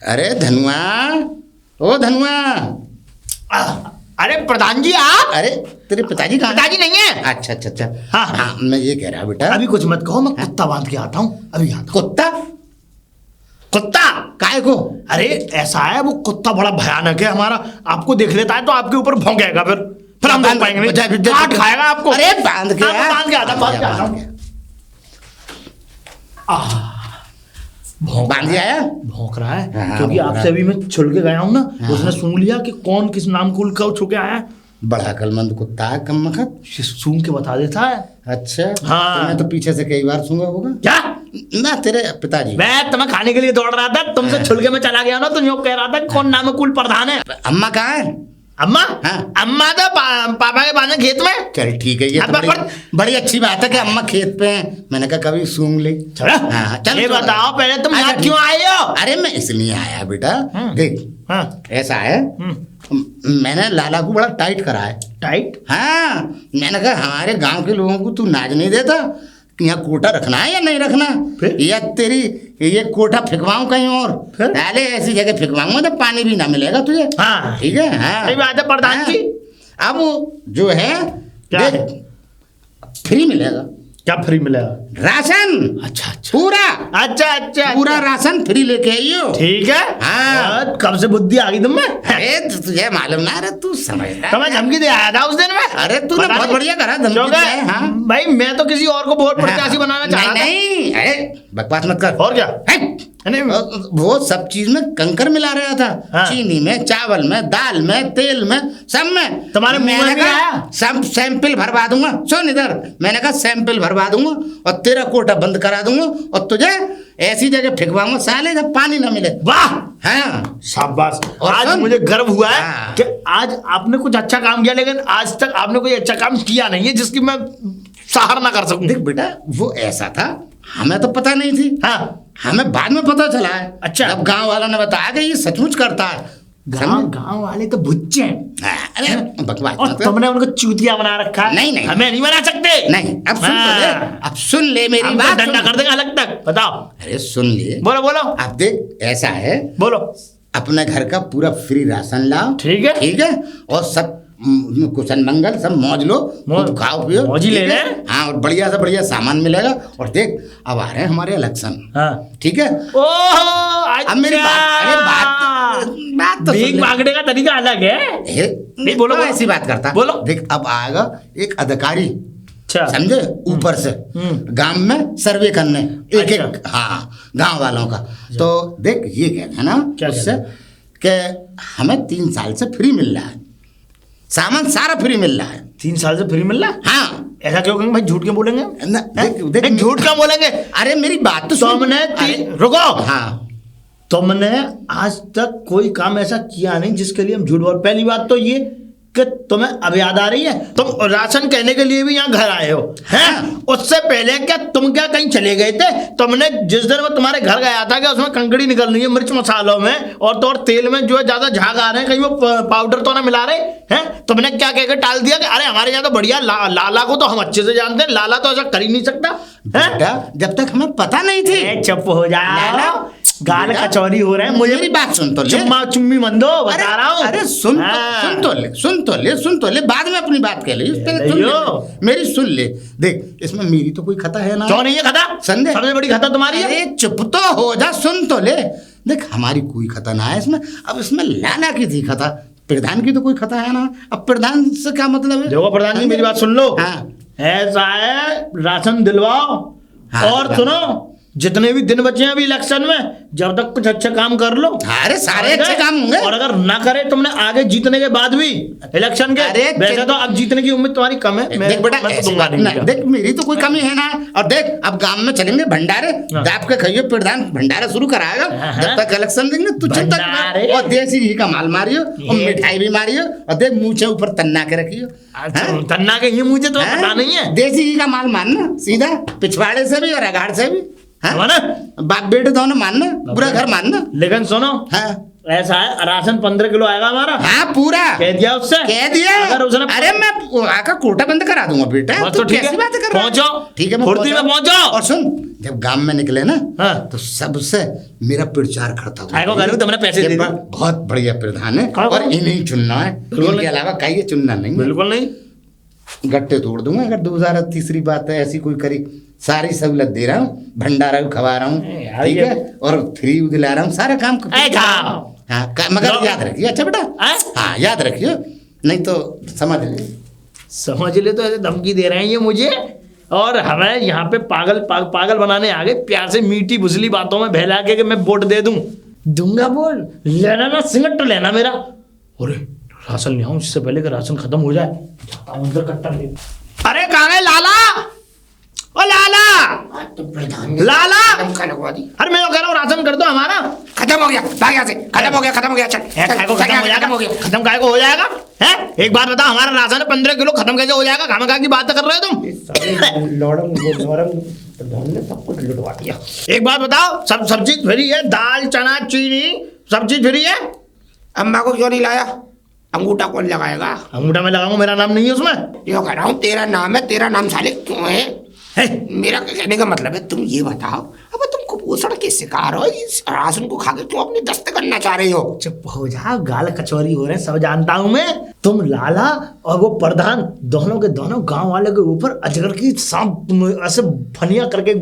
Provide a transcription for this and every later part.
अरे धनुआ, ओ धनुआ। अरे प्रधान जी आप? अरे तेरे पिताजी कहाँ? पिताजी नहीं है। अच्छा अच्छा अच्छा। हाँ हाँ मैं ये कह रहा बेटा, अभी कुछ मत कहो, मैं कुत्ता बांध के आता हूँ, अभी आता हूँ। कुत्ता? कुत्ता काय को? अरे ऐसा है, वो कुत्ता बड़ा भयानक है हमारा, आपको देख लेता है तो आपके ऊपर भौंकेगा, फिर हम देख पाएंगे नहीं, काट खाएगा आपको। अरे बांध के आ, बांध के आता हूँ। बांध के आया? भौंक रहा है हाँ, क्योंकि भौंक आपसे रहा अभी मैं छुल के गया हूँ ना, हाँ। उसने सूंघ लिया कि कौन किस नाम को उल्का छू के आया है, बड़ा अकलमंद कुत्ता है, कम मखत। सूंघ के बता देता है। अच्छा हाँ। तुमने तो पीछे से कई बार सूंघा होगा। क्या? ना तेरे पिताजी। मैं तुम्हें खाने के लिए दौड़ रहा था, तुमसे छुल के मैं चला गया ना, तो यूं कह रहा था कौन नाम कुल प्रधान है। अम्मा कहाँ है? अम्मा? हाँ। अम्मा तो पापा के पास खेत में। चल ठीक है, ये तो बड़ी अच्छी बात है कि अम्मा खेत पे हैं। मैंने कहा कभी सूंघ ले। हाँ, चल ये बताओ पहले तुम अच्छा, यहाँ क्यों आए हो? अरे मैं इसलिए आया बेटा, देख हाँ। ऐसा है, मैंने लाला को बड़ा टाइट करा है। टाइट? हाँ, मैंने कहा हमारे गांव के लोगों को तू नाज नहीं देता, यहाँ कोटा रखना है या नहीं रखना, या तेरी ये कोटा फिकवाऊं कहीं और, पहले ऐसी जगह फिकवाऊंगा जब पानी भी ना मिलेगा तुझे। हाँ ठीक है। हाँ सही बात है प्रधान जी। अब जो है क्या देख, फ्री मिलेगा। क्या फ्री मिलेगा? राशन। अच्छा अच्छा पूरा अच्छा पूरा राशन फ्री लेके आइयो। ठीक है। हाँ। कब से बुद्धि आ गई तुम्हें? अरे तुझे मालूम ना, अरे तू समझदार। तो मैं धमकी दे आया था उस दिन में। अरे तूने बहुत बढ़िया करा धमकी दिया है। हाँ भाई मैं तो किसी और को वोट प्रत्याशी बनाना चाह रहा था। नहीं, अरे बकवास मत कर। और क्या? नहीं, वो सब चीज में कंकर मिला रहा था। हाँ। चीनी में, चावल में, दाल में, तेल में, सब में। तुम्हारे मुंह में भी आया? सब सैंपल भरवा दूंगा। सुन इधर, मैंने कहा सैंपल भरवा दूंगा और तेरा कोटा बंद करा दूंगा और तुझे ऐसी जगह फिकवाऊंगा साले जब पानी ना मिले। वाह। हाँ शाबाश। और आज सुन, मुझे गर्व हुआ है हाँ। कि आज आपने कुछ अच्छा काम किया, लेकिन आज तक आपने कोई अच्छा काम किया नहीं है जिसकी मैं सहार ना कर सकूं। देख बेटा, वो ऐसा था, हमें तो पता नहीं थी। हाँ, हमें बाद में पता चला है। अच्छा। जब गांव वालों ने बताया कि ये सचमुच करता है। गांव वाले तो बुच्चे हैं। अरे बकवास और मत कर। तुमने उनको चूतिया बना रखा है। नहीं, नहीं। हमें नहीं बना सकते। नहीं, अब सुन तो ले, अब सुन ले मेरी बात। डंडा कर देगा अलग तक। बताओ। अरे सुन ले, बोलो बोलो। अब देख ऐसा है, बोलो। अपने घर का पूरा फ्री राशन लाओ। ठीक है। ठीक है, और सब कुशन मंगल सब मौज लो, खूब खाओ पियो। मौज ही ले ठीक है? लें। हाँ, और बढ़िया से बढ़िया सामान मिलेगा। और देख अब आ रहे हैं हमारे इलेक्शन। हाँ। ठीक है। ओह अब मेरी बात, अरे बात तो सुन भीख ले। मांगने का तरीका अलग है। नहीं बोलो, बोलो, बोलो। ऐसी बात करता। बोलो। देख अब आएगा एक अधिकारी, अच्छा। समझे, ऊपर से गांव में सर्वे करने, एक एक। अच्छा। हाँ, गांव वालों का। तो देख ये कहना ना क्या उससे कि हमें 3 साल से फ्री मिल रहा है, सामान सारा फ्री मिल रहा है। 3 साल से फ्री मिल रहा है? हाँ। ऐसा क्यों कहेंगे भाई? झूठ क्यों बोलेंगे? देख झूठ क्यों बोलेंगे? अरे मेरी बात तो सुन। तुमने रुको। हाँ, तुमने आज तक कोई काम ऐसा किया नहीं जिसके लिए हम झूठ बोल। पहली बात तो ये कि तुम्हें अब याद आ रही है, तुम राशन कहने के लिए भी यहाँ घर आए हो हैं? उससे पहले क्या तुम क्या कहीं चले गए थे? तुमने जिस दिन मैं तुम्हारे घर गया था क्या उसमें कंकड़ी निकल रही है मिर्च मसालों में, और तो और तेल में जो है ज्यादा झाग आ रहे हैं, कहीं वो पाउडर तो ना मिला रहे हैं? तुमने क्या कहकर टाल दिया कि अरे हमारे यहाँ तो बढ़िया लाला को तो हम अच्छे से जानते हैं, लाला तो ऐसा कर ही नहीं सकता है? जब तक हमें पता नहीं थी। चुप हो जाओ, गाल कचौरी हो रहे हैं। मुझे मेरी बात सुन तो ले। चुम्मा चुम्मी मंदो बता रहा हूँ। अरे सुन तो ले, बाद में अपनी बात कह ले। मेरी सुन ले। देख इसमें मेरी तो कोई खता है ना। क्यों नहीं है खता? संदेह सबसे बड़ी खता तुम्हारी है। अरे चुप तो हो जा, सुन तो ले। देख हमारी कोई खता ना है इसमें। अब इसमें लाला की थी खता, प्रधान की तो कोई खता है ना। अब प्रधान से क्या मतलब है? देखो प्रधान जी मेरी बात सुन लो। हाँ। ऐसा है, राशन दिलवाओ। हाँ, और सुनो, जितने भी दिन बचे हैं अभी इलेक्शन में, जब तक कुछ अच्छा काम कर लो। अरे सारे अच्छे काम होंगे। और अगर ना करे तुमने आगे जीतने के बाद भी इलेक्शन के, अरे वैसे तो अब जीतने की उम्मीद तुम्हारी कम है। देख बेटा, मैं तो दूंगा नहीं। देख मेरी तो कोई कमी है ना। और देख अब गांव में चलेंगे भंडारे, दाप के खाइए, प्रधान भंडारा शुरू कराएगा। जब तक इलेक्शन देंगे तू चिंता भंडारे? और देसी घी का माल मारियो और मिठाई भी मारियो, और देख मुँह ऊपर तन्ना के रखियो। तन्ना के ये मुझे तो पता नहीं है। देसी घी का माल मानना सीधा, पिछवाड़े से भी और अगाड़ से भी। हाँ? बाप बेटे दोनों मानना, पूरा घर मानना। लेकिन सुनो, हाँ। ऐसा है, राशन 15 किलो आएगा हमारा। हाँ पूरा कह दिया उससे, कह दिया। अगर उसने अरे मैं आका कोटा बंद करा दूंगा बेटा। बस तू तो ठीक कैसी है, बातें कर रहा है? पहुंचो, ठीक है मैं फुर्ती में पहुंच रहा हूं। पहुंचो। और सुन, जब गांव में निकले ना हाँ। तो सबसे मेरा प्रचार करता हूँ। आएगा करूँ, तुमने पैसे दे दिए। बहुत बढ़िया प्रधान है कहाँ और कहाँ? इन्हें चुनना है, बिल्कुल इनके नहीं। अलावा कहीं चुनना नहीं है। बिल्कुल नहीं। गट्टे तोड़ दूंगा अगर 2030 बात है ऐसी कोई करी। सारी सहूलत दे रहा हूँ, भंडारा भी खवा रहा हूँ, यार ठीक ये- है, और फ्री भी दिला रहा हूँ, सारा काम जाओ। हाँ मगर लो। याद रखिए। अच्छा बेटा, हाँ याद रखिए, नहीं तो समझ ले। समझ ले, तो ऐसे धमकी दे रहे हैं ये मुझे, और हमें यहाँ पे पागल बनाने आ गए, प्यार से मीठी बुझली बातों में बहला के कि मैं वोट दे दूंगा बोल लेना ना, सिंगट लेना मेरा। अरे राशन ले आऊं इससे पहले कि राशन खत्म हो जाए। जाता हूं अंदर कट्टा ले। अरे कहाँ है लाला? ओ लाला, तो प्रधान लाला, का लगवा दी। अरे मैं तो कह रहा हूँ राशन कर दो हमारा। खत्म हो गया, भाग यहाँ से। खत्म हो गया, खत्म हो गया। चल काय को खत्म हो जाएगा? खत्म काय को हो जाएगा है? एक बात बता, हमारा राशन 15 किलो खत्म कैसे हो जाएगा? खामा की बात कर रहे हो तुम? प्रधान ने सब कुछ लुटवा दिया। एक बात बताओ, सब चीज फ्री है, दाल चना चीनी सब चीज फ्री है। अम्मा को क्यों नहीं लाया? अंगूठा कौन लगाएगा? अंगूठा में लगाऊंगा, मेरा नाम नहीं है उसमें। यो कह रहा हूँ तेरा नाम है, तेरा नाम साले क्यों है? है? मेरा कहने का मतलब है, तुम ये बताओ, अब तुम कुपोषण के शिकार हो, इस राशन को खा के तुम अपनी दस्त करना चाह रहे हो। चुप हो जा, गाल कचौरी हो रहे हैं, सब जानता हूं मैं। तुम लाला और वो प्रधान दोनों के दोनों गांव वाले के ऊपर अजगर की सांप ऐसे फनिया करके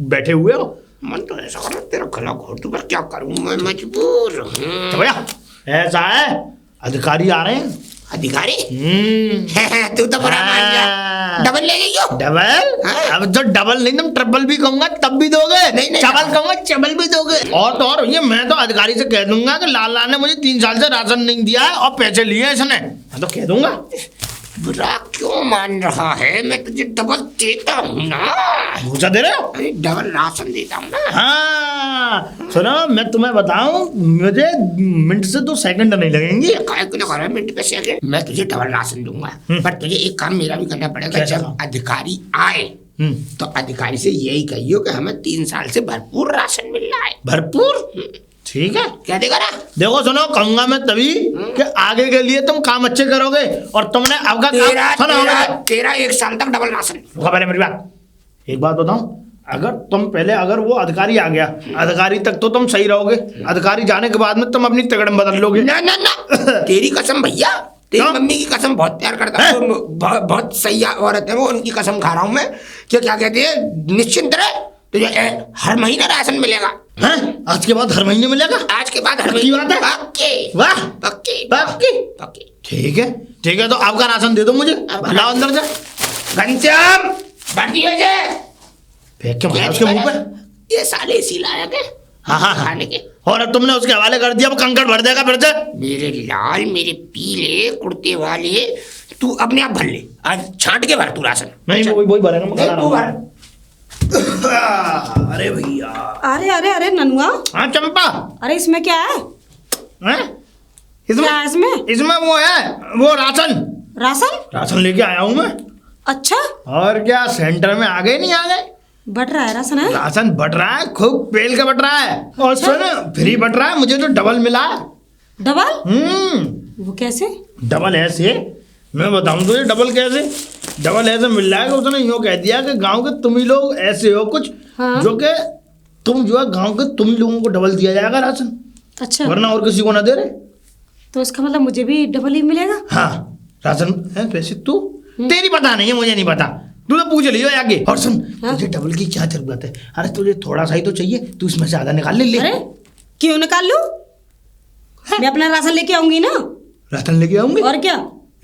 बैठे हुए हो। मन तो ऐसा कर रहा है, तेरा गला घोट दूं, पर क्या करूं, मैं मजबूर हूँ। तो भैया ऐसा है, अधिकारी आ रहे हैं। अधिकारी? तू तो बड़ा मान जा। डबल ले गई हो? डबल? हाँ। अब जो डबल नहीं, तुम ट्रिपल भी कहूंगा तब भी दोगे। नहीं, चबल कहूंगा चबल भी दोगे। और तो और ये मैं तो अधिकारी से कह दूंगा कि लाला ने मुझे 3 साल से राशन नहीं दिया है और पैसे लिए इसने, मैं तो कह दूंगा। बुरा क्यों मान रहा है? मैं तुझे डबल देता हूँ ना। भूसा दे रहे हो? अरे डबल राशन देता हूँ ना। हाँ सुनो, मैं तुम्हें बताऊं, मुझे मिनट से तो सेकंड नहीं लगेंगी। काय को लगा रहा है मिनट पे सेकंड? मैं तुझे डबल राशन दूंगा, पर तुझे एक काम मेरा भी करना पड़ेगा। कैसा जब काम? अधिकारी आए तो अधिकारी से यही कहियो कि हमें 3 साल से भरपूर राशन मिल रहा है। भरपूर? ठीक है, क्या देगा ना? देखो सुनो, कहूंगा मैं तभी कि आगे के लिए तुम काम अच्छे करोगे, और तुमने अब का तेरा 1 साल तक डबल राशन। रुका पहले मेरी बात। एक बात बताऊं, अगर तुम पहले, अगर वो अधिकारी आ गया, अधिकारी तक तो तुम सही रहोगे, अधिकारी जाने के बाद में तुम अपनी तगड़म बदल लोगे। ना ना ना, तेरी कसम भैया, तेरी क्यों? मम्मी की कसम, बहुत प्यार करता हैं? हूँ, बहुत सही औरत है वो, उनकी कसम खा रहा हूँ मैं कि क्या कहते हैं, निश्चिंत रहे, तुझे हर महीने राशन मिलेगा। हैं? आज के बाद हर महीने मिलेगा? आज के बाद हर पक्की महीने। बात है? पक्की वाह, पक्की पक्की। पक्की। ठीक है, ठीक है, तो आपका राशन दे दो मुझे, लाओ अंदर से। घनश्याम बढ़ती हो जाए। फेंक के मारा उसके मुंह पे। ये साले इसी लायक है हाँ। खाने के। और अब तुमने उसके हवाले कर दिया, वो कंकड़ भर देगा फिर से। मेरे लाल, मेरे पीले कुर्ते वाले, तू अपने आप भर ले, आज छांट के भर तू राशन। नहीं, वही भरेगा, मैं खा रहा तू हूँ। भर। अरे भैया। अरे अरे अरे ननुआ, हाँ चंपा। अरे इसमें क्या है? हैं? क्या है इसमें? इसमें वो है, वो राशन। राशन? राशन लेके आया हूँ मैं। अच्छा, और क्या, सेंटर में आ गए नहीं आ गए? बट रहा है राशन है? राशन बट रहा है, खूब पेल के बट रहा है, और सुन, फ्री बट रहा है, मुझे तो डबल मिला है। डबल? वो कैसे? डबल ऐसे, मैं बताऊं तुझे डबल कैसे। डबल ऐसे मिल रहा है कि उसने यूँ कह दिया कि गांव के तुम ही लोग ऐसे हो कुछ, हाँ। जो कि तुम जो है गांव के तुम लोगों को डबल दिया जाएगा राशन, अच्छा, वरना और किसी को ना दे रहे। तो इसका मतलब मुझे भी डबल ही मिलेगा? हाँ, राशन है वैसे तू, तेरी पता नहीं है, मुझे नहीं पता, तू तो पूछ लियो आगे। और सुन, हाँ? तुझे डबल की क्या जरूरत है? अरे तुझे थोड़ा सा ही तो चाहिए, तू इसमें से आधा निकाल ले। अरे क्यों निकाल लूं? मैं अपना राशन लेके आऊंगी ना। राशन लेके आऊंगी? और क्या?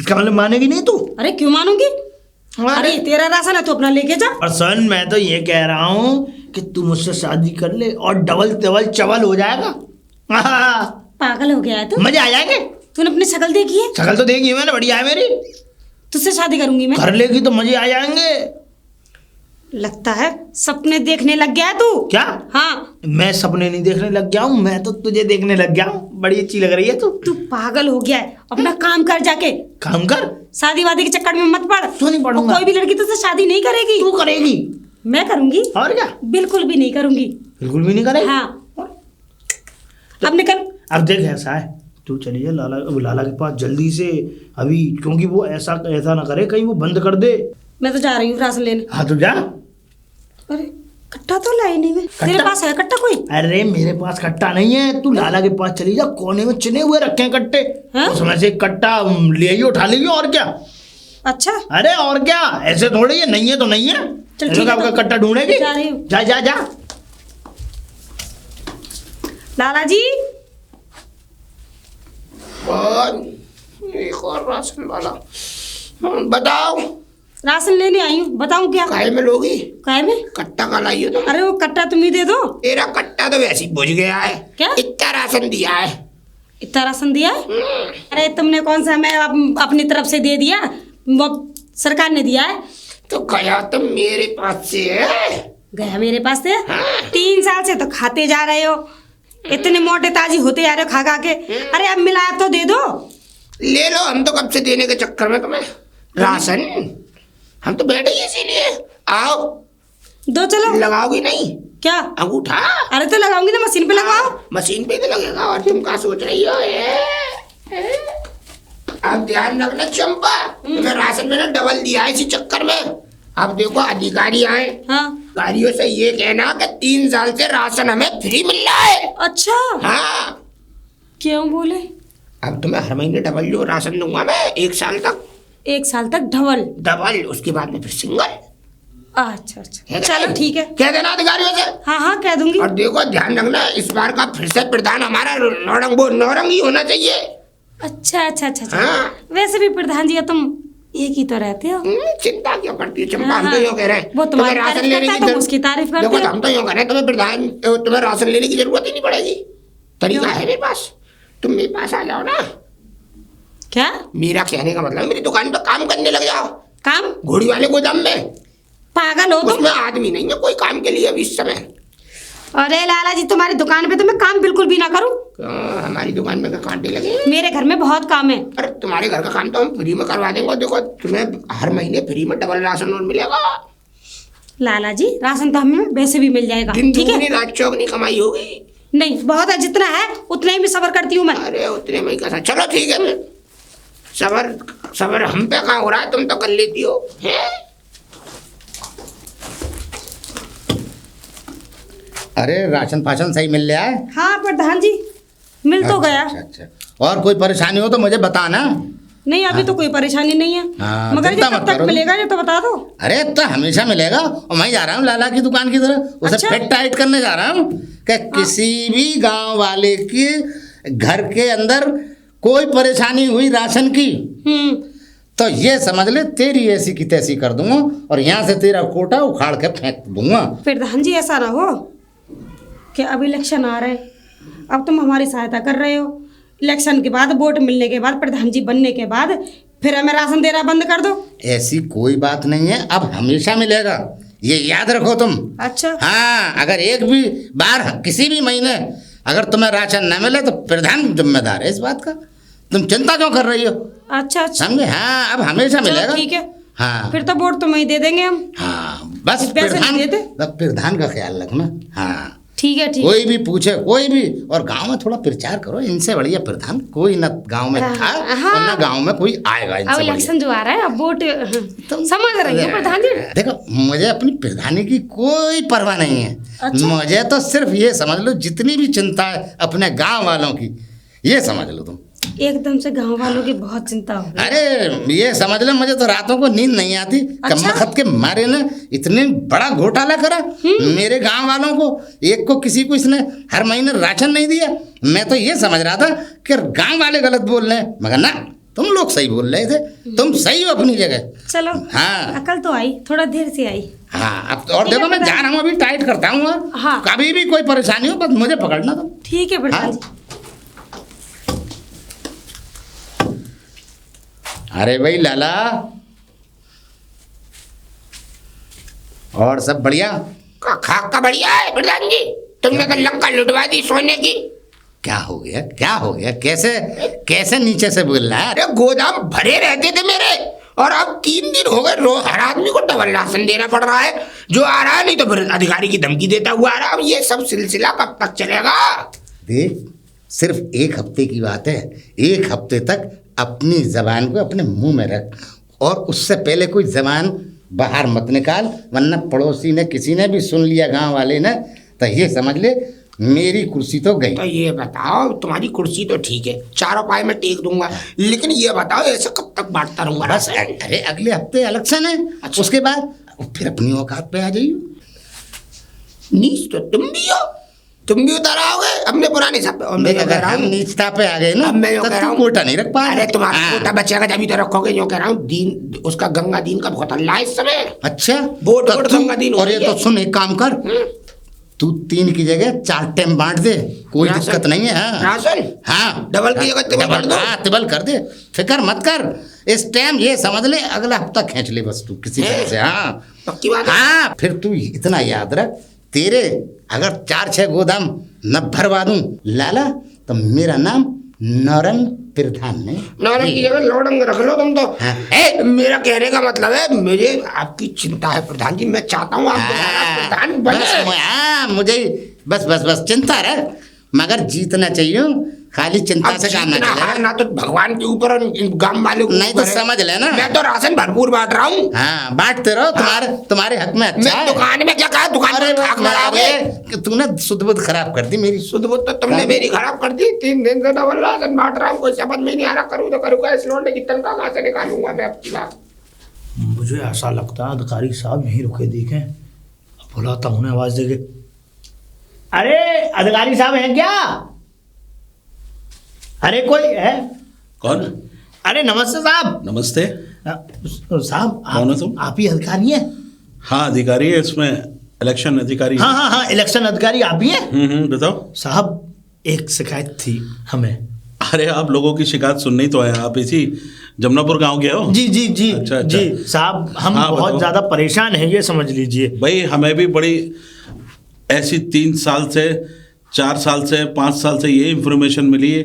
इसका मतलब मानेगी नहीं तू? अरे क्यों मानूंगी? अरे तेरा राशन है तो अपना लेके जा। और सुन, मैं तो ये कह रहा हूँ कि तू मुझसे शादी कर ले और डबल डबल चबल हो जाएगा। पागल हो गया है तू? मजे आ जाएंगे। तूने अपनी शक्ल देखी है? शक्ल तो देखी है मैंने, बढ़िया है मेरी। तुझसे शादी करूंगी मैं। कर लेगी तो मजे आ जाएंगे। लगता है सपने देखने लग गया है तू। क्या? हाँ, मैं सपने नहीं देखने लग गया हूँ, मैं तो तुझे देखने लग गया हूँ। बड़ी अच्छी लग रही है तू। तू पागल हो गया है। अपना काम कर जाके। काम कर। शादी वादी के चक्कर में मत पड़। क्यों नहीं पड़ूंगा? और कोई भी लड़की तुझसे शादी नहीं करेगी। तू करेगी? मैं करूंगी। और क्या? बिल्कुल भी नहीं करूंगी। बिल्कुल भी नहीं करेगी? हाँ, अब निकल। अब देख ऐसा है, तू चली जा लाला के पास जल्दी से अभी, क्योंकि वो ऐसा ना करे कहीं वो बंद कर दे। मैं तो जा रही हूँ राशन लेने। हाँ तो जा। अरे कट्टा तो लाई नहीं मैं। तेरे पास है कट्टा कोई? अरे मेरे पास कट्टा नहीं है, तू लाला के पास चली जा, कोने में चिने हुए रखे हैं कट्टे, उसमें से कट्टा ले आइयो, उठा लीजिए, और क्या। अच्छा अरे और क्या, ऐसे थोड़ी है, नहीं है तो नहीं है। चल ठीक है, आपका तो कट्टा ढूंढेगी। जा रही हूँ। जा जा जा। लाला जी और एक और राशन वाला। बताओ राशन लेने आई हूँ, बताऊँ क्या? काहे में लोगी? काहे में? कट्टा का लाइयो तुम। अरे वो कट्टा तुम ही दे दो। तेरा कट्टा तो वैसे ही बुझ गया है। क्या? इतना राशन दिया है। इतना राशन दिया है? अरे तुमने कौन सा, मैं अपनी तरफ से दे दिया, वो सरकार ने दिया है। तो गया तो मेरे पास से है। गया मेरे पास से? 3 साल से तो खाते जा रहे हो, इतने मोटे ताजी होते जा रहे हो खा खा के। अरे अब मिलाया तो दे दो। ले लो, हम तो कब से देने के चक्कर में तुम्हें राशन, हम तो बैठे ही इसीलिए। आओ दो चलो। लगाओगी नहीं? क्या अंगूठा? अरे तो लगाऊंगी ना, मशीन पे लगाओ। मशीन पे तो लगेगा, और तुम क्या सोच रही हो? अब ध्यान रखना चंपा, तुम्हें राशन मैंने डबल दिया है इसी चक्कर में। अब देखो अधिकारी आए, हाँ अधिकारियों से ये कहना कि 3 साल से राशन हमें फ्री मिल रहा है। अच्छा हाँ, क्यों बोले? अब तुम्हें हर महीने डबल जो राशन दूंगा मैं, 1 साल तक। 1 साल तक डबल, उसके बाद में फिर सिंगल। अच्छा अच्छा चलो ठीक है, कह देना अधिकारियों से। हाँ हाँ कह दूंगी। और देखो ध्यान रखना, इस बार का फिर से प्रधान हमारा नौरंग ही होना चाहिए। अच्छा अच्छा अच्छा अच्छा। हाँ। वैसे भी प्रधान जी तुम एक ही तो रहते हो। चिंता क्यों करती हो चंपा? हाँ, हम तो यूँ कह रहे हैं, वो तुम्हारी तुम्हें राशन तारीफ लेने करता है, की तुम उसकी तारीफ करते देखो हो। हम तो यूँ कह रहे हैं, तुम्हें राशन लेने की जरूरत ही नहीं पड़ेगी। तरीका है मेरे पास, तुम मेरे पास आ जाओ ना। क्या? मेरा कहने का मतलब मेरी दुकान पर काम करने लग जाओ। काम? घोड़ी वाले गोदाम में। पागल हो तुम? उसमें आदमी नहीं है कोई काम के लिए अभी इस समय। अरे लाला जी तुम्हारी दुकान पे तो मैं काम बिल्कुल भी ना करूं। हमारी दुकान में कांटे लगे? मेरे घर में बहुत काम है। अरे तुम्हारे घर का काम तो हम फ्री में करवा देंगे। देखो तुम्हें हर महीने फ्री में डबल राशन और मिलेगा। लाला जी राशन तो हमें वैसे भी मिल जाएगा, दिन ठीक है? दुगनी रात चौगनी कमाई होगी। नहीं बहुत है, जितना है उतना ही मैं सबर करती हूँ मैं। अरे उतने में कैसा, चलो ठीक है। मैं सबर हम पे कहाँ हो रहा है, तुम तो कर लेती हो हैं? अरे राशन फाशन सही मिल रहा है? हाँ प्रधान जी मिल तो गया। अच्छा अच्छा। और कोई परेशानी हो तो मुझे बताना। नहीं अभी तो कोई परेशानी नहीं है, हाँ, मगर ये चिंता कब मत तक करो। मिलेगा ये तो बता दो। अरे तो हमेशा मिलेगा, और मैं जा रहा हूँ लाला की दुकान की तरफ, उसे अच्छा। फिट टाइट करने जा रहा हूँ कि किसी भी गांव वाले के घर के अंदर कोई परेशानी हुई राशन की तो ये समझ ले तेरी ऐसी की तैसी कर दूंगा, और यहाँ से तेरा कोटा उखाड़ के फेंक दूंगा। प्रधान जी ऐसा ना हो कि अब इलेक्शन आ रहे हैं, अब तुम हमारी सहायता कर रहे हो, इलेक्शन के बाद वोट मिलने के बाद प्रधान जी बनने के बाद फिर हमें राशन देना बंद कर दो। ऐसी कोई बात नहीं है, अब हमेशा मिलेगा, ये याद रखो तुम। अच्छा हाँ, अगर एक भी बार किसी भी महीने अगर तुम्हें राशन न मिले तो प्रधान जिम्मेदार है इस बात का। तुम चिंता क्यों कर रही हो? अच्छा अच्छा समझे? हाँ, अब हमेशा चलो, मिलेगा। ठीक है। हाँ फिर तो वोट तुम्हें ही दे देंगे हम। हाँ, बस पैसे नहीं प्रधान, देते? बस प्रधान का ख्याल रखना। हाँ, ठीक है ठीक है। कोई भी पूछे कोई भी, और गांव में थोड़ा प्रचार करो, इनसे बढ़िया प्रधान कोई न गांव में था हाँ। और न गांव में कोई आएगा अब इनसे बढ़िया। इलेक्शन जो आ रहा है अब वोट तुम समझ रही हो प्रधान जी। देखो मुझे अपनी प्रधानी की कोई परवाह नहीं है। अच्छा। मुझे तो सिर्फ ये समझ लो, जितनी भी चिंता है अपने गांव वालों की, ये समझ लो तुम। एकदम से गांव वालों की बहुत चिंता हो गई। अरे ये समझ लो, मुझे तो रातों को नींद नहीं आती। अच्छा? कमबख्त के मारे ने इतने बड़ा घोटाला करा मेरे गांव वालों को, एक को किसी को इसने हर महीने राशन नहीं दिया। मैं तो ये समझ रहा था कि गांव वाले गलत बोल रहे हैं, मगर ना, तुम लोग सही बोल रहे थे। तुम सही हो अपनी जगह। चलो हाँ। अकल तो आई, थोड़ा देर से आई। हाँ, अब और ठीक है देखो मैं जा रहा हूँ, अभी टाइट करता हूँ। हाँ। कभी भी कोई परेशानी हो बस मुझे पकड़ना तुम। ठीक है प्रधान हाँ। जी। अरे भाई लाला, और सब बढ़िया? खाक का बढ़िया है प्रधान जी, तुमने तो लंका लुटवा दी सोने की। क्या हो गया, क्या हो गया? कैसे कैसे नीचे से बोल रहा है? अरे गोदाम भरे रहते थे मेरे, और अब 3 दिन हो गए रोज हर आदमी को डबल राशन देना पड़ रहा है। जो आ रहा है नहीं तो फिर अधिकारी की धमकी देता हुआ आ रहा है। अब ये सब सिलसिला कब तक चलेगा? देख, सिर्फ 1 हफ्ते की बात है। 1 हफ्ते तक अपनी जबान को अपने मुंह में रख, और उससे पहले कोई जबान बाहर मत निकाल, वरना पड़ोसी ने किसी ने भी सुन लिया, गांव वाले ने, तो ये समझ ले मेरी कुर्सी तो गई। तो ये बताओ, तुम्हारी कुर्सी तो ठीक है, 4 पाए में टेक दूंगा, लेकिन ये बताओ ऐसे कब तक बांटता रहूंगा? बस अरे अगले हफ्ते इलेक्शन है। अच्छा। उसके बाद फिर अपनी औकात पे आ जाइयो। नीच तो तुम भी हो, तुम भी उतर आओगे अपने पुराने सब पे। और मैं देख, जो कह अगर रहा हम हूँ, नीचता पे आ गए ना, अब मैं जो तो कह रहा तू हूँ, कोटा नहीं रख पा। अरे तुम्हारा हाँ। कोटा बचेगा जब तो रखोगे। जो कह रहा हूँ, दीन उसका गंगा दीन का बहुत हल्ला है इस समय। अच्छा, वोट तो वोट तू- गंगा दीन हो और ये रही तो है। सुन, एक काम कर, तू 3 की जगह 4 टाइम बांट दे, कोई राशन- दिक्कत नहीं है। हाँ राशन हाँ, डबल की जगह ट्रिपल कर दो। हाँ, ट्रिपल कर दे, फिक्र मत कर। इस टाइम ये समझ ले अगला हफ्ता खींच ले बस तू किसी तरह से। हाँ पक्की बात है। हाँ, फिर तू इतना याद रख, तेरे अगर 4-6 गोदाम न भरवा दूं लाला, तो मेरा नाम नौरंग प्रधान ने। नौरंग की जगह लौडंग रख लो तुम तो। हाँ। मेरा कहने का मतलब है, मुझे आपकी चिंता है प्रधान जी, मैं चाहता हूँ आप दोबारा प्रधान बने। मुझे बस चिंता रह, मगर जीतना चाहिए, खाली चिंता अब से काम ना जीतना चलेगा। हारना तो भगवान के ऊपर और गांव वाले के नहीं तो ऊपर है। समझ लेना। मैं तो राशन भरपूर बांट रहा हूँ। हाँ, बांटते रहो, तुम्हारे हक में अच्छा मैं है। दुकान में क्या कहा, दुकान अरे में खाक बढ़ाओगे। तूने शुद्ध बुद्ध खराब कर दी मेरी। शुद्ध बुद्ध तो तुमने मेरी खराब कर दी। 3 दिन से डबल राशन बांट रहा हूँ, कोई समझ में नहीं आ रहा, करूँ तो करूँ क्या? इस लौंडे की तनख्वाह कहाँ से निकालूंगा मैं अपनी बात? मुझे ऐसा लगता है अधिकारी साहब यहीं रुके देखें, अब बुलाता हूँ आवाज देके। अरे अधिकारी साहब हैं क्या? अरे कोई है? कौन? अरे नमस्ते साहब। नमस्ते। साहब कौन है तुम? आप ही अधिकारी हैं? हाँ, अधिकारी है इसमें, इलेक्शन अधिकारी। हाँ हाँ हाँ, इलेक्शन अधिकारी आप ही हैं? बताओ। साहब एक शिकायत थी हमें। अरे आप लोगों की शिकायत सुनने ही तो आया, आप इसी जमुनापुर गांव के हो? जी जी जी अच्छा, अच्छा। जी साहब, हम हाँ, बहुत बताओ। ज्यादा परेशान हैं, ये समझ लीजिए। भाई हमें भी बड़ी ऐसी 3 साल से 4 साल से 5 साल से ये इन्फॉर्मेशन मिली है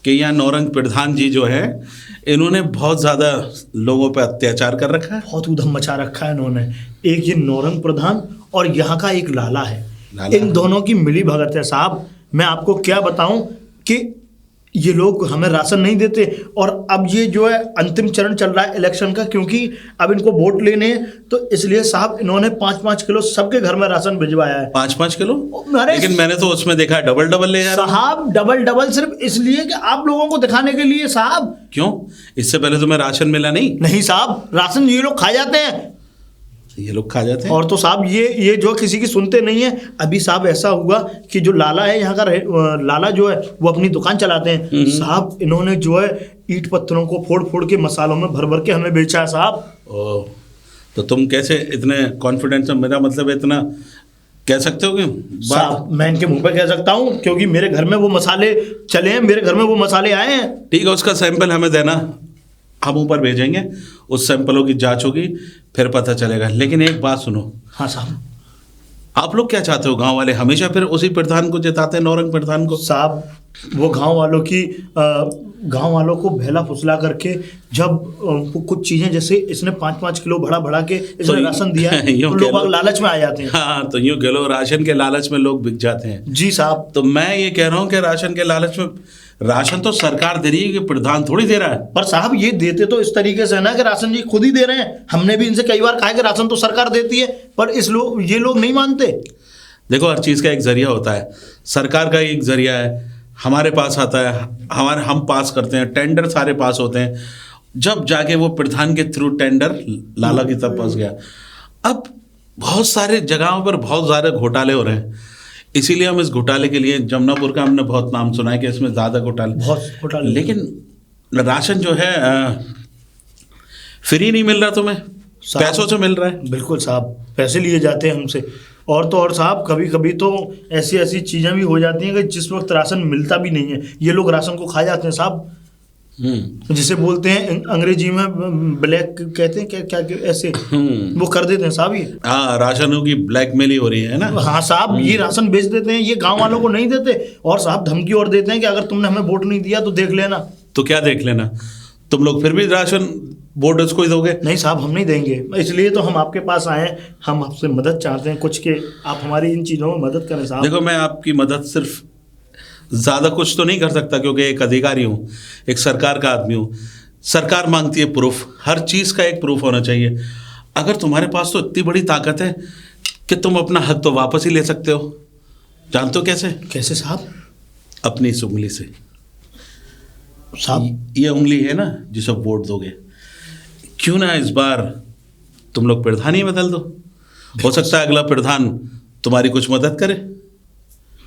कि यहाँ नौरंग प्रधान जी जो है, इन्होंने बहुत ज़्यादा लोगों पर अत्याचार कर रखा है। बहुत उधम मचा रखा है इन्होंने। एक ये नौरंग प्रधान और यहाँ का एक लाला है, लाला। इन दोनों की मिली भगत है साहब। मैं आपको क्या बताऊं कि ये लोग हमें राशन नहीं देते, और अब ये जो है अंतिम चरण चल रहा है इलेक्शन का, क्योंकि अब इनको वोट लेने हैं, तो इसलिए साहब इन्होंने 5-5 किलो सबके घर में राशन भिजवाया है। 5-5 किलो? अरे लेकिन मैंने तो उसमें देखा डबल ले जा रहा। साहब डबल सिर्फ इसलिए कि आप लोगों को दिखाने के लिए साहब। क्यों? इससे पहले तुम्हें राशन मिला नहीं? नहीं साहब, राशन ये लोग खा जाते हैं। ये लोग खा जाते हैं। और तो साहब ये जो किसी की सुनते नहीं है। अभी साहब ऐसा हुआ कि जो लाला है यहाँ का लाला जो है वो अपनी दुकान चलाते हैं साहब, इन्होंने जो है ईंट पत्थरों को फोड़ फोड़ के मसालों में भर भर के हमें बेचा है साहब। ओह, तो तुम कैसे इतने कॉन्फिडेंस में, मेरा मतलब इतना कह सकते हो कि साहब मैं इनके मुंह पे कह सकता हूँ, क्योंकि मेरे घर में वो मसाले चले हैं, मेरे घर में वो मसाले आए हैं। ठीक है, उसका सैंपल हमें देना, हम ऊपर भेजेंगे, उस सैंपलों की जांच होगी, फिर पता चलेगा। लेकिन एक बात सुनो। हाँ साहब। आप लोग क्या चाहते हो? गांव वाले हमेशा फिर उसी प्रधान को जिताते हैं, नौरंग प्रधान को। साहब वो गांव वालों को बहला फुसला करके, जब वो कुछ चीजें जैसे इसने 5-5 किलो भरा के इसने राशन दिया है, यूं तो कह लोग लो। लालच में आ जाते हैं। हाँ, तो यूँ कह लो, राशन के लालच में लोग बिक जाते हैं। जी साहब। तो मैं ये कह रहा हूँ कि राशन के लालच में, राशन तो सरकार दे रही है कि प्रधान थोड़ी दे रहा है। पर साहब ये देते तो इस तरीके से ना कि राशन जी खुद ही दे रहे हैं। हमने भी इनसे कई बार कहा कि राशन तो सरकार देती है, पर ये लोग नहीं मानते। देखो, हर चीज़ का एक जरिया होता है, सरकार का एक जरिया है, हमारे पास आता है, हम पास करते हैं, टेंडर सारे पास होते हैं, जब जाके वो प्रधान के थ्रू टेंडर लाला की तब पहुंच गया। अब बहुत सारे जगहों पर बहुत ज़्यादा घोटाले हो रहे हैं, इसीलिए हम इस घोटाले के लिए, जमुनापुर का हमने बहुत नाम सुना है कि इसमें ज़्यादा बहुत घोटाले। लेकिन राशन जो है फ्री नहीं मिल रहा तुम्हें, पैसों से मिल रहा है। बिल्कुल साहब, पैसे लिए जाते हैं हमसे। और तो और साहब कभी कभी तो ऐसी चीज़ें भी हो जाती हैं कि जिस वक्त राशन मिलता भी नहीं है, ये लोग राशन को खा जाते हैं साहब। जिसे बोलते हैं अंग्रेजी में ब्लैक कहते हैं, क्या ऐसे वो कर देते हैं साहब ये। हाँ, राशनों की ब्लैकमेल ही हो रही है ना। हाँ साहब, ये राशन बेच देते हैं, ये गांव वालों को नहीं देते, और साहब धमकी और देते हैं कि अगर तुमने हमें वोट नहीं दिया तो देख लेना। तो क्या देख लेना, तुम लोग फिर भी राशन वोटर्स को ही दोगे? नहीं साहब, हम नहीं देंगे, इसलिए तो हम आपके पास आए हैं। हम आपसे मदद चाहते हैं कुछ, के आप हमारी इन चीज़ों में मदद करें साहब। देखो, मैं आपकी मदद सिर्फ ज़्यादा कुछ तो नहीं कर सकता क्योंकि एक अधिकारी हूँ, एक सरकार का आदमी हूँ। सरकार मांगती है प्रूफ, हर चीज़ का एक प्रूफ होना चाहिए। अगर तुम्हारे पास तो इतनी बड़ी ताकत है कि तुम अपना हक तो वापस ही ले सकते हो। जानते हो कैसे? कैसे साहब? अपनी इस उंगली से। साहब ये उंगली है ना जिसे वोट दोगे, क्यों ना इस बार तुम लोग प्रधान ही बदल दो। हो सकता है अगला प्रधान तुम्हारी कुछ मदद करे।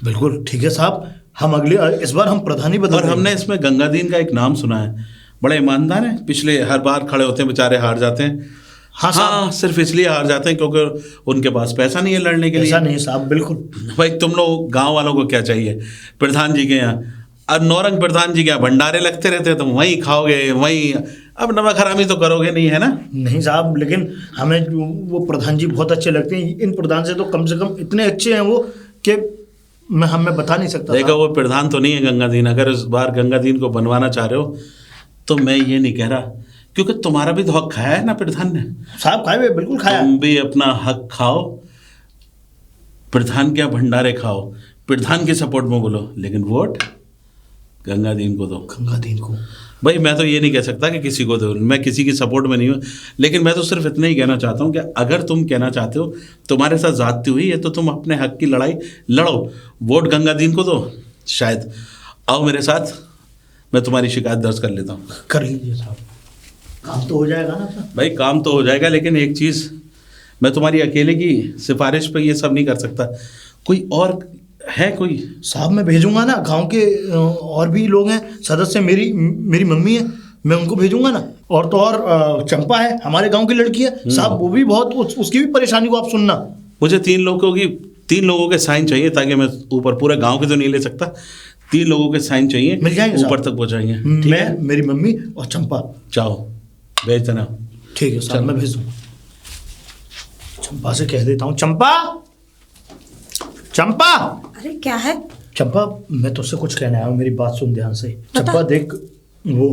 बिल्कुल ठीक है साहब, हम अगले इस बार हम प्रधानी बदल और देंगे। हमने इसमें गंगादीन का एक नाम सुना है, बड़े ईमानदार हैं, पिछले हर बार खड़े होते हैं, बेचारे हार जाते हैं। हाँ साहब। हाँ, सिर्फ इसलिए हार जाते हैं क्योंकि उनके पास पैसा नहीं है लड़ने के लिए। ऐसा नहीं साहब, बिल्कुल। भाई तुम लोग गांव वालों को क्या चाहिए? प्रधान जी के यहाँ और नौरंग प्रधान जी के यहाँ भंडारे लगते रहते हैं, तुम वहीं खाओगे, वहीं। अब नमक हरामी तो करोगे नहीं, है ना? नहीं साहब, लेकिन हमें वो प्रधान जी बहुत अच्छे लगते हैं। इन प्रधान से तो कम से कम इतने अच्छे हैं वो कि मैं बता नहीं सकता। देखो वो प्रधान तो नहीं है गंगादीन। अगर इस बार गंगादीन को बनवाना चाह रहे हो तो मैं ये नहीं कह रहा, क्योंकि तुम्हारा भी तो हक खाया है ना प्रधान ने। साहब खाए हुए, बिल्कुल खाया। तुम भी अपना हक खाओ, प्रधान के भंडारे खाओ, प्रधान के सपोर्ट में बोलो, लेकिन वोट गंगादीन को दो। गंगादीन को? भाई मैं तो ये नहीं कह सकता कि किसी को दो, मैं किसी की सपोर्ट में नहीं हूँ, लेकिन मैं तो सिर्फ इतना ही कहना चाहता हूँ कि अगर तुम कहना चाहते हो तुम्हारे साथ ज्यादती हुई है तो तुम अपने हक की लड़ाई लड़ो, वोट गंगादीन को दो। शायद आओ मेरे साथ, मैं तुम्हारी शिकायत दर्ज कर लेता हूँ। कर लीजिए साहब, काम तो हो जाएगा ना सर? भाई काम तो हो जाएगा, लेकिन एक चीज़, मैं तुम्हारी अकेले की सिफारिश पे ये सब नहीं कर सकता। कोई और है कोई? साहब मैं भेजूंगा ना, गांव के और भी लोग हैं सदस्य, मेरी मम्मी है, मैं उनको भेजूंगा ना। और तो और चंपा है, हमारे गांव की लड़की है साहब, वो भी बहुत उसकी भी परेशानी को आप सुनना। मुझे 3 लोगों के साइन चाहिए, ताकि मैं ऊपर पूरे गांव के तो नहीं ले सकता। 3 लोगों के साइन चाहिए, मिल जाएंगे ऊपर साहब। तक पहुंचाएंगे। मैं, मेरी मम्मी और चंपा। जाओ भेज देना। ठीक है साहब, मैं भेज दूंगा। चंपा से कह देता हूँ, चंपा, चंपा। अरे क्या है? चंपा, मैं तुझसे कुछ कहना आया हूँ, मेरी बात सुन ध्यान से। चंपा देख, वो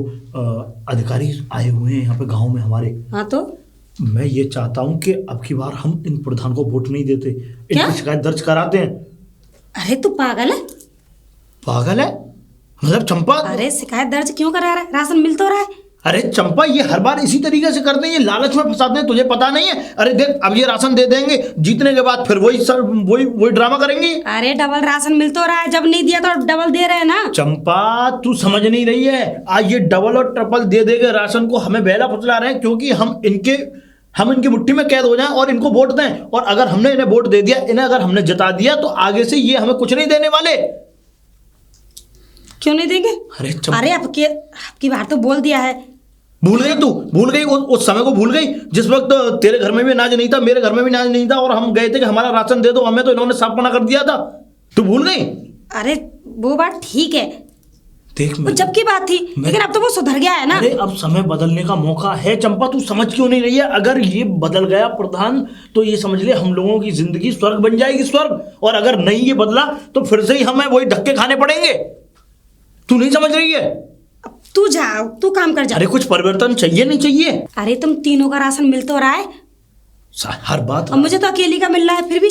अधिकारी आए हुए हैं यहाँ पे गांव में हमारे। हाँ तो मैं ये चाहता हूँ कि अब की बार हम इन प्रधान को वोट नहीं देते, क्या? इनकी शिकायत दर्ज कराते हैं। अरे तू पागल है? पागल है मतलब चंपा? अरे शिकायत दर्ज क्यों करा रहा है? राशन मिल तो रहा है। अरे चंपा, ये हर बार इसी तरीके से करते हैं, ये लालच में फंसाते हैं, तुझे पता नहीं है? अरे देख, अब ये राशन दे देंगे, जीतने के बाद फिर वही ड्रामा करेंगे। अरे डबल राशन मिल तो रहा है, जब नहीं दिया तो डबल दे रहे हैं ना। चंपा तू समझ नहीं रही है, आज ये डबल और ट्रिपल दे देंगे राशन को, हमें बहला फुसला रहे हैं, क्योंकि हम इनकी मुट्ठी में कैद हो जाएं और इनको वोट दें। और अगर हमने इन्हें वोट दे दिया, इन्हें अगर हमने जिता दिया, तो आगे से ये हमें कुछ नहीं देने वाले। क्यों नहीं देंगे? अरे आपकी बार तो बोल दिया है। भूल गई तू? भूल गई उस समय को? भूल गई जिस वक्त तेरे घर में भी अनाज नहीं था, मेरे घर में भी अनाज नहीं था, और हम गए थे कि हमारा राशन दे दो हमें, तो इन्होंने साफ मना कर दिया था। तू भूल गई? अरे वो बात ठीक है, देख वो जब की बात थी, लेकिन अब तो वो सुधर गया है ना। अरे अब समय बदलने का मौका है चंपा, तू समझ क्यों नहीं रही है? अगर ये बदल गया प्रधान, तो ये समझ ले हम लोगों की जिंदगी स्वर्ग बन जाएगी, स्वर्ग। और अगर नहीं ये बदला, तो फिर से ही हमें वही धक्के खाने पड़ेंगे। तू नहीं समझ रही है? अब तू जा, तू काम कर जा। अरे कुछ परिवर्तन चाहिए नहीं चाहिए? अरे तुम तीनों का राशन मिल तो रहा है, हर बात और मुझे तो अकेली का मिल रहा है, फिर भी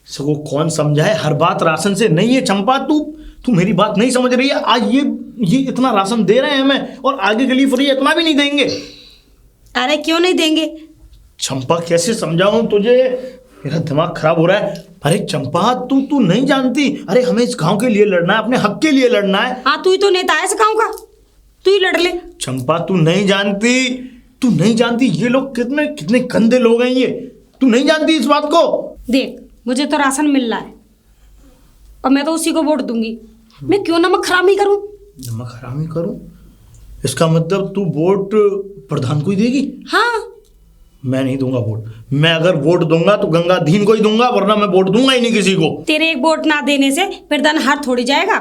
सको कौन समझाए? हर बात राशन से नहीं है चंपा, तू मेरी बात नहीं समझ रही है। आज ये इतना राशन दे रहे हैं हमें, और आगे के लिए फ्री इतना भी नहीं देंगे। अरे क्यों नहीं देंगे? चंपा कैसे समझाऊं तुझे, मेरा दिमाग खराब हो रहा है। अरे चंपा, तू नहीं जानती, अरे हमें इस गांव के लिए लड़ना है, अपने हक के लिए लड़ना है। हाँ, तू ही तो नेता है इस गाँव का, तू ही लड़ ले। चंपा तू नहीं जानती ये लोग कितने गंदे लोग हैं ये, तू नहीं जानती इस बात को। देख, मुझे तो राशन मिल रहा है और मैं तो उसी को वोट दूंगी। मैं क्यों नमक हरामी करूं? नमक हरामी करूं? इसका मतलब तू वोट प्रधान को ही देगी? हाँ। मैं नहीं दूंगा वोट। मैं अगर वोट दूंगा तो गंगाधीन को ही दूंगा, वरना मैं वोट दूंगा ही नहीं किसी को। तेरे एक वोट ना देने से प्रधान हार थोड़ी जाएगा।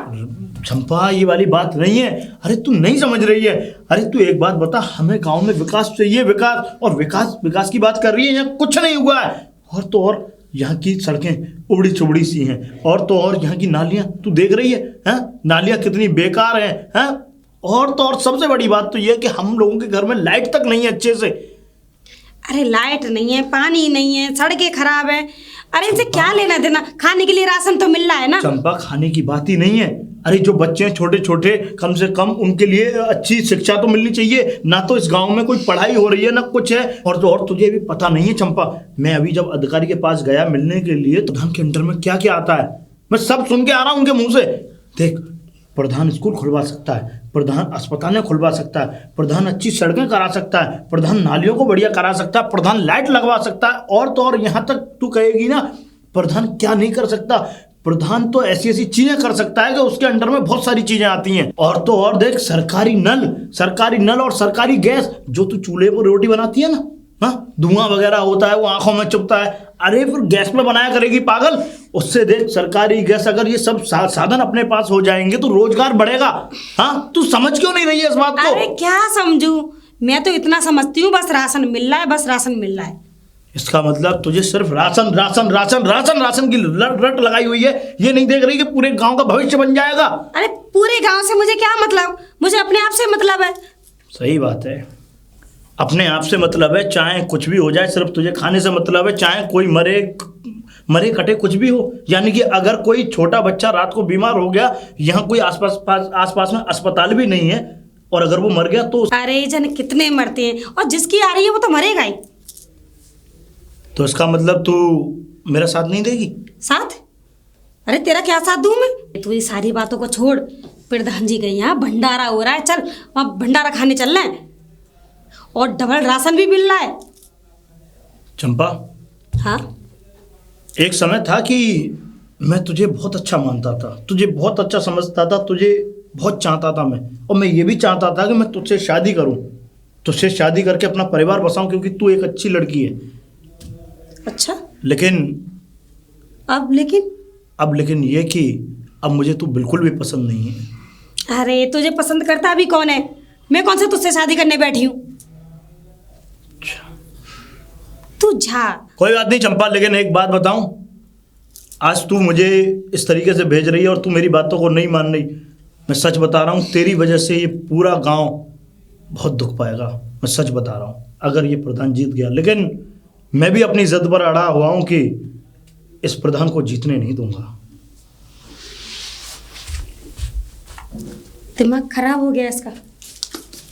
चंपा ये वाली बात नहीं है। अरे तू नहीं समझ रही है। अरे तू एक बात बता, हमें गांव में विकास चाहिए, विकास। और विकास की बात कर रही है, यहाँ कुछ नहीं हुआ है। और तो और यहाँ की सड़कें उबड़ी चुबड़ी सी हैं, और तो और यहाँ की नालियाँ तू देख रही है, हैं? नालियाँ कितनी बेकार हैं? और तो और सबसे बड़ी बात तो ये है कि हम लोगों के घर में लाइट तक नहीं है अच्छे से। अरे लाइट नहीं है, पानी नहीं है, सड़कें खराब हैं, अरे इनसे क्या लेना देना, खाने के लिए राशन तो मिल रहा है ना। चंपा, खाने की बात ही नहीं है। अरे जो बच्चे हैं छोटे छोटे, कम से कम उनके लिए अच्छी शिक्षा तो मिलनी चाहिए। ना तो इस गांव में कोई पढ़ाई हो रही है ना कुछ है। और तुझे भी पता नहीं है चंपा, मैं अभी जब अधिकारी के पास गया मिलने के लिए तो प्रधान के अंडर में क्या क्या आता है मैं सब सुन के आ रहा हूँ उनके मुंह से। देख, प्रधान स्कूल खुलवा सकता है, प्रधान अस्पतालें खुलवा सकता है, प्रधान अच्छी सड़कें करा सकता है, प्रधान नालियों को बढ़िया करा सकता है, प्रधान लाइट लगवा सकता है। और तो और यहाँ तक तू कहेगी ना प्रधान क्या नहीं कर सकता, प्रधान तो ऐसी ऐसी चीजें कर सकता है कि उसके अंडर में बहुत सारी चीजें आती हैं। और तो और देख, सरकारी नल और सरकारी गैस, जो तू चूल्हे पर रोटी बनाती है ना, हाँ, धुआं वगैरह होता है वो आंखों में चुभता है, अरे फिर गैस में बनाया करेगी पागल। उससे देख, सरकारी गैस, अगर ये सब साधन अपने पास हो जाएंगे तो रोजगार बढ़ेगा। हाँ, तू समझ क्यों नहीं रही है इस बात को? अरे क्या समझू, मैं तो इतना समझती हूँ बस राशन मिल रहा है, बस राशन मिल रहा है। इसका मतलब तुझे सिर्फ ration ration ration ration ration की रट लगाई हुई है। ये नहीं देख रही कि पूरे गांव का भविष्य बन जाएगा। अरे पूरे गांव से मुझे क्या मतलब, मुझे अपने आप से मतलब है। सही बात है, अपने आप से मतलब है। चाहे कुछ भी हो जाए, सिर्फ तुझे खाने से मतलब है। चाहे कोई मरे कटे कुछ भी हो, यानी कि अगर कोई छोटा बच्चा रात को बीमार हो गया, यहाँ कोई आसपास में अस्पताल भी नहीं है, और अगर वो मर गया तो अरे जन कितने मरते हैं, और जिसकी आ रही है वो तो मरेगा ही। तो इसका मतलब तू मेरा साथ नहीं देगी? साथ? अरे तेरा क्या साथ दूं मैं? तू ये सारी बातों को छोड़, प्रधान जी के यहाँ भंडारा हो रहा है, चल वहाँ भंडारा खाने चलना है, और डबल राशन भी मिल रहा है। चंपा, हाँ, एक समय था कि मैं तुझे बहुत अच्छा मानता था, तुझे बहुत अच्छा समझता था, तुझे बहुत चाहता था मैं, और मैं ये भी चाहता था कि मैं तुझसे शादी करूं, तुझसे शादी करके अपना परिवार बसाऊं, क्योंकि तू एक अच्छी लड़की है। अच्छा, लेकिन अब लेकिन ये कि अब मुझे तू बिल्कुल भी पसंद नहीं है। अरे तुझे पसंद करता भी कौन है? मैं कौन से तुझसे शादी करने बैठी हूँ? तू जा। कोई बात नहीं चंपा, लेकिन एक बात बताऊं, आज तू मुझे इस तरीके से भेज रही है और तू मेरी बातों को नहीं मान रही। मैं सच बता रहा हूँ, तेरी वजह से ये पूरा गांव बहुत दुख पाएगा। मैं सच बता रहा हूँ, अगर ये प्रधान जीत गया। लेकिन मैं भी अपनी जिद पर अड़ा हुआ हूँ कि इस प्रधान को जीतने नहीं दूंगा। दिमाग खराब हो गया इसका।